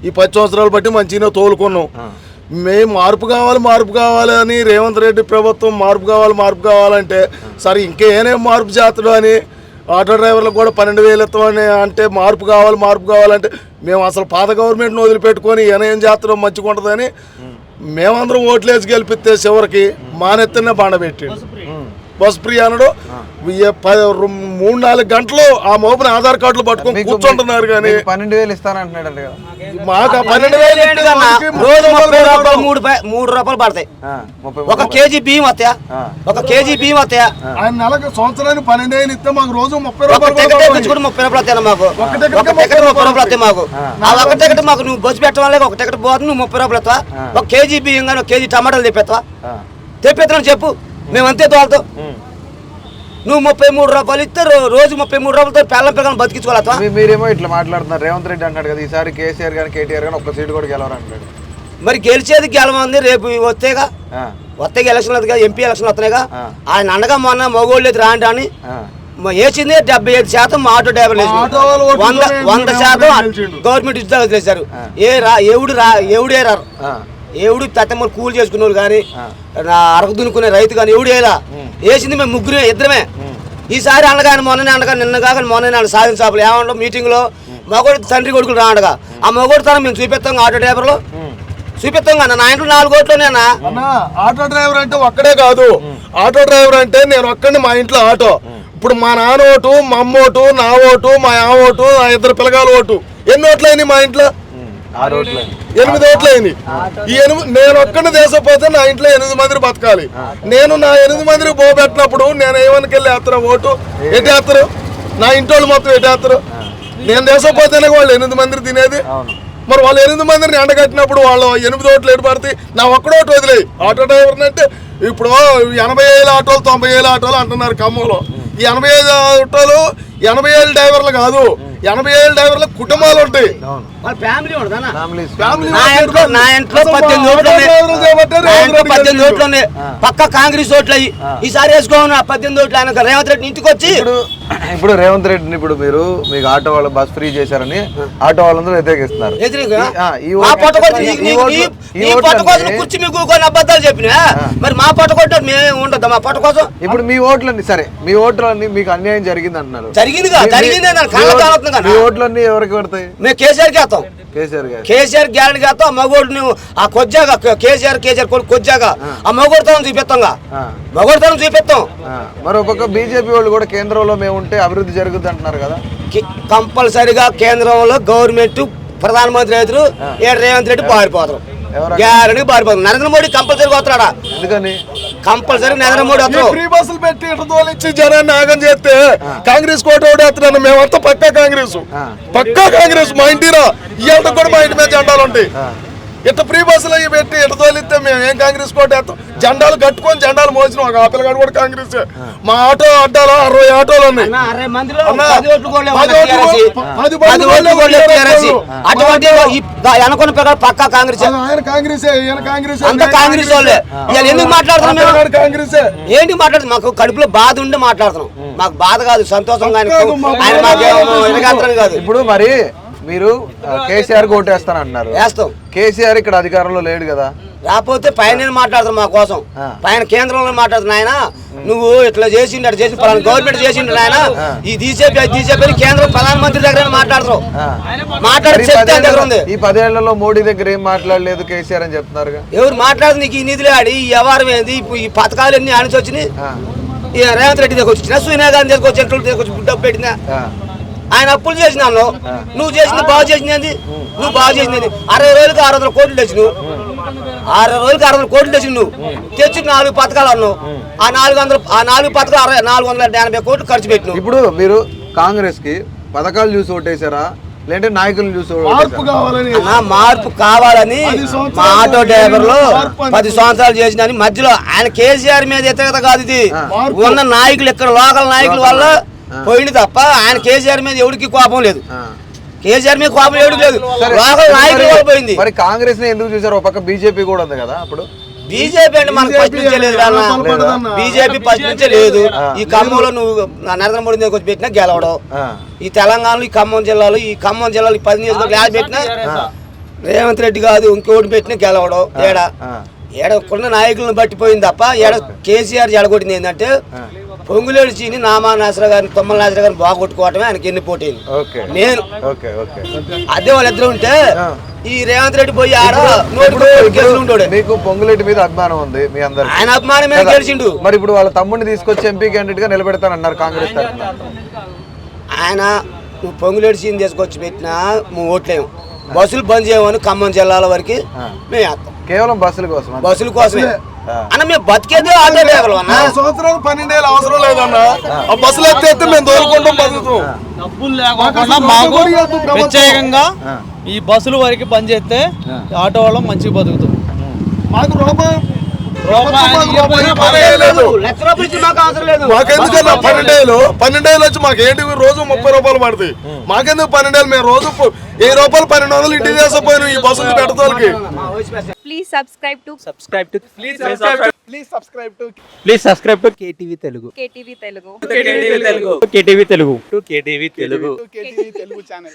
ఈ 10 సంవత్సరాలు బట్టి మంచిగా తోలుకున్నాం. మేము మార్పు కావాలి అని రేవంత్ రెడ్డి ప్రభుత్వం మార్పు కావాలంటే సరే ఇంకేనేం మార్పు చేస్తాడు అని ఆటో డ్రైవర్లకు కూడా 12,000 ఇస్తామని అంటే మార్పు కావాలంటే మేము అసలు పాత గవర్నమెంట్ని వదిలిపెట్టుకొని ఏం చేస్తాడో మంచిగా ఉంటుందని మేమందరం ఓట్లేసి గెలిపిస్తే చివరికి మానెత్తనే బండబెట్టిండు. బస్ ప్రియానుడు 3-4 గంటలు ఆ మోపుని ఆధార్ కార్డులు పట్టుకొని కూర్చుంటున్నారు. కానీ 12,000 ఇస్తానంటున్నాడు మాకు 12,000 రోజు 3 రూపాయలు పడతాయి. ఒక కేజీ బియ్యం వస్తాయా? ఆయన నెలకు సంవత్సరానికి 12,000 ఇస్తే మాకు రోజు 30 రూపాయలు 30 రూపాయలు వస్తాయి. మాకు ఒక టికెట్ 30 రూపాయలు వస్తాయి. మాకు ఆ ఒక టికెట్ మాకు నువ్వు బస్సు పెట్టడం ఒక టికెట్ పోతుంది, నువ్వు 30 రూపాయలు ఇస్తావా? ఒక కేజీ బియ్యం కానీ ఒక కేజీ టమాటాలు తెప్పిస్తాను చెప్పు, మేమంతే తోలుతాం. నువ్వు 33 రూపాయలు ఇస్తే రోజు 33 రూపాయలతో పిల్లలు బతికించుకోవాలా? మీరేమో ఇట్లా మాట్లాడుతున్నారు. రేవంత్ రెడ్డి అంటాడు కదా ఈసారి కేసీఆర్ కానీ కేటీఆర్ కానీ ఒక్క సీటు కూడా గెలవరు అంటాడు. మరి గెలిచేది గెలవంది రేపు వస్తేగా ఎలక్షన్ ఎంపీ ఎలక్షన్ వస్తున్నాయిగా. ఆయన అండగా మొన్న మగోళ్ళు రాండి అని వేసింది 75% మా ఆటో డ్రైవర్లు 100% గవర్నమెంట్ ఉద్యోగాలు చేశారు. ఎవడు తత్తమ్మలు కూలి చేసుకునే వాళ్ళు కానీ అరకు దున్నుకునే రైతు కానీ ఎవడేలా వేసింది మేము ఇద్దరమే. ఈసారి అనగానే నిన్న కాక మొన్న సాధించాలి ఏమన్నా మీటింగ్లో మగోడు తండ్రి కొడుకులు రాండగా ఆ మగోడు తనం మేము చూపిస్తాం. ఆటో డ్రైవర్లు చూపిస్తాం కదా నా ఇంట్లో 4 ఓట్లోనేనా. ఆటో డ్రైవర్ అంటే ఒక్కడే కాదు, ఆటో డ్రైవర్ అంటే నేను ఒక్కడిని మా ఇంట్లో ఆటో. ఇప్పుడు మా నాన్న ఓటు, మా అమ్మ ఓటు, నా ఓటు, మా ఆమె ఓటు, నా 2 పిల్లగాల ఓటు. ఎన్ని ఓట్లయినాయి మా ఇంట్లో? 8 ఓట్లయినాయి. ఈ 8 నేను ఒక్కడిని దేశపోతే నా ఇంట్లో 8 మంది బతకాలి. నేను నా 8 మందికి పోబెట్టినప్పుడు నేను ఏమనికెళ్ళి వేస్తారా ఓటు? ఎటు వేస్తారు? నా ఇంట్లో మొత్తం ఎటు వేస్తారు? నేను దేశపోతేనే వాళ్ళు 8 మందిని తినేది. మరి వాళ్ళు 8 మందిని ఎండగట్టినప్పుడు వాళ్ళు 8 ఓట్లు ఎటు పడతాయి? నా ఒక్కడోటు వదిలేయి. ఆటో డ్రైవర్ని అంటే ఇప్పుడు 80,000 ఆటోలు 90,000 ఆటోలు అంటున్నారు ఖమ్మంలో. ఈ 85 ఆటోలు 80,000 డ్రైవర్లు కాదు, 80,000 డ్రైవర్ల కుటుంబాలు ఉంటాయి. పక్క కాంగ్రెస్ ఓట్లు అయ్యి ఈసారి వేసుకోవాలి 18 ఓట్లు. ఆయన రేవంత్ రెడ్డి ఇంటికి వచ్చి ఇప్పుడు రేవంత్ రెడ్డిని ఇప్పుడు మీకు ఆటో వాళ్ళు బస్ ఫ్రీ చేశారని ఆటో వాళ్ళందరూ వ్యతిరేకిస్తున్నారు. కుర్చీ మీకు కొన్ని అబద్ధాలు చెప్పినా మరి మా పొట్ట కొట్ట మేము ఉండదు. మా పొట్ట కోసం ఇప్పుడు మీ ఓట్లన్నీ సరే, మీ ఓట్లన్నీ మీకు అన్యాయం జరిగింది అంటున్నారు. జరిగింది ఓట్లన్నీ ఎవరికి పడతాయి? మేము కేసీఆర్కి వేస్తాం. కేసీఆర్ గ్యారెంటీ వేస్తాం. ఆ మగోడు నువ్వు ఆ కొద్దిగా కేసీఆర్ కొద్దిగా ఆ మగోడుతనం చూపిస్తాం. మరో పక్క బీజేపీ వాళ్ళు కూడా కేంద్రంలో మేము ఉంటే అభివృద్ధి జరుగుతుంది అంటున్నారు కదా. కంపల్సరిగా కేంద్రంలో గవర్నమెంట్ ప్రధానమంత్రి రైతులు రేవంత్ రెడ్డి పారిపోతారు. గ్యారెంటీ పారిపోతారు. నరేంద్ర మోడీ కంపల్సరీగా వస్తాడా? ఎందుకని కంపల్సరీ నరేంద్ర మోడీ వస్తారు. ఫ్రీ బస్సులు పెట్టి ఇటు తోలిచ్చి జనాన్ని ఆగం చేస్తే కాంగ్రెస్ కోట ఓడేస్తున్నాను. మేమంతా పక్కా కాంగ్రెస్. మా ఇంటిరా ఇవాళ కూడా మా ఇంటి మీద జెండాలు ఉంటాయి. ఇట్లా ఫ్రీ బస్సులు అవి పెట్టి ఇటు తోలిస్తే మేము ఏం కాంగ్రెస్ కోట వేస్తాం? జెండాలు కట్టుకొని జెండాలు మోసిన ఒక ఆపిల్లగాడు కూడా కాంగ్రెస్. మా ఆటో అడ్డాలో 60 ఆటోలు ఉన్నాయి. పక్కా కాంగ్రెస్. అంత కాంగ్రెస్ వాళ్ళే. ఎందుకు మాట్లాడుతున్నాం? కాంగ్రెస్ ఏంటి మాట్లాడుతుంది? మాకు కడుపులో బాధ ఉండి మాట్లాడుతున్నాం. మాకు బాధ కాదు, సంతోషం కాదు. ఇప్పుడు మరి మీరు కేసీఆర్ ఓటేస్తాను అంటున్నారు. వేస్తాం. కేసీఆర్ ఇక్కడ అధికారంలో లేడు కదా. రాకపోతే పైన మాట్లాడుతున్నాం. మా కోసం పైన కేంద్రంలో మాట్లాడుతున్నా. ఆయన నువ్వు ఇట్లా చేసిండు అట్లా చేసి గవర్నమెంట్ చేసిండు ఆయన ఈ బీజేపీ కేంద్ర ప్రధానమంత్రి దగ్గర మాట్లాడుతున్నావు. మాట్లాడి చెప్తే దగ్గర ఉంది. ఈ 10 ఏళ్లలో మోడీ దగ్గర ఏం మాట్లాడలేదు కేసీఆర్ అని చెప్తున్నారు. ఎవరు మాట్లాడుతుంది? నీకు ఈ నిధులు ఆడి ఈ వ్యవహారం ఏంది? ఈ పథకాలు ఎన్ని ఆనిచి వచ్చినాయి? రేవంత్ రెడ్డి దగ్గర వచ్చిన, సోనియా గాంధీ దగ్గర వచ్చి డబ్బు పెట్టినా. ఆయన అప్పులు చేసినాను, నువ్వు చేసింది బాగు చేసింది. నువ్వు బాగు చేసింది 60 రోజులకి 600 కోట్లు తెచ్చినావు. 60 రోజులకి 600 కోట్లు తెచ్చి నువ్వు తెచ్చి 4 పథకాలు అన్నావు. ఆ 4 పథకాలు 480 కోట్లు ఖర్చు పెట్టినావు. ఇప్పుడు మీరు కాంగ్రెస్ కి పథకాలు చూసి ఓటేశారా లేదంటే నాయకులను చూసి? మార్పు కావాలని మా ఆటో డ్రైవర్లు 10 సంవత్సరాలు చేసిన మధ్యలో ఆయన కేసీఆర్ మీద వ్యతిరేకత కాదు. ఇది ఉన్న నాయకులు ఇక్కడ లోకల్ నాయకుల వల్ల పోయింది తప్ప ఆయన కేసీఆర్ మీద ఎవరికి కోపం లేదు. కేసీఆర్ మీద కోపం ఎవరికి లేదు, లోకల్ నాయకులు కూడా పోయింది. మరి కాంగ్రెస్ ని ఎందుకు చూసారు? ఒక పక్క బీజేపీ కూడా ఉంది కదా. అప్పుడు బీజేపీ అంటే మనకు ఫస్ట్ నుంచే లేదు. బీజేపీ ఫస్ట్ నుంచే లేదు. ఈ ఖమ్మంలో నువ్వు నరేంద్ర మోడీ దగ్గర వచ్చి పెట్టినా గెలవడం. ఈ తెలంగాణలో ఈ ఖమ్మం జిల్లాలో 10 నియోజకవర్గాలు పెట్టినా రేవంత్ రెడ్డి కాదు ఇంకోటి పెట్టిన గెలవడం ఏడ కొన్న నాయకులను బట్టిపోయింది తప్ప ఏడ కేసీఆర్ జడగొట్టింది ఏంటంటే పొంగులేడు చీని నామా నాసరా గారిని తొమ్మల నాసరా గారిని బాగొట్టుకోవటమే ఆయనకి ఎన్ని పోటీంది నేను అదే వాళ్ళిద్దరు ఉంటే ఈ రేవంత్ రెడ్డి పోయి ఆడ ఉంటాడు. మీకు పొంగులేటి మీద అభిమానం ఉంది మీ అందరు, ఆయన అభిమానం మీద గెలిచిండు. మరి ఇప్పుడు వాళ్ళ తమ్ముడిని తీసుకొచ్చి ఎంపీ క్యాండిడేట్ గా నిలబెడతానన్నారు కాంగ్రెస్ తరఫున. ఆయన నువ్వు పొంగులేడు చీని తీసుకొచ్చి పెట్టినా నువ్వు ఓట్లేము. బస్సులు బంద్ చేయమని ఖమ్మం జిల్లాల వరకు మేము వేస్తాం. కేవలం బస్సుల కోసం, బస్సుల కోసమే అన్న. మేము బతికేదే ఆటో డ్రైవర్లు అన్న. సంవత్సరాలు 12 ఏళ్ళు అవసరం లేదన్న. ఆ బస్సులు ఎత్తే మేము దోలుకుంటాం, బతుకుతాం. డబ్బులు లేకుండా మాకు ప్రత్యేకంగా ఈ బస్సులు వరకు బంద్ చేస్తే ఆటో వాళ్ళం మంచిగా బతుకుతాం. మాకు రూపాయి మాకెందుకన్నా 12 ఏళ్ళు వచ్చి మాకేంటి రోజు 30 రూపాయలు పడుతుంది. మాకెందుకు 12 ఏళ్ళు? మేము రోజు 1000 రూపాయలు 1200 ఇంటికి చేసపోయినాం ఈ బస్సులు పెడతానికి. Please subscribe to KTV Telugu. KTV Telugu. KTV Telugu channel.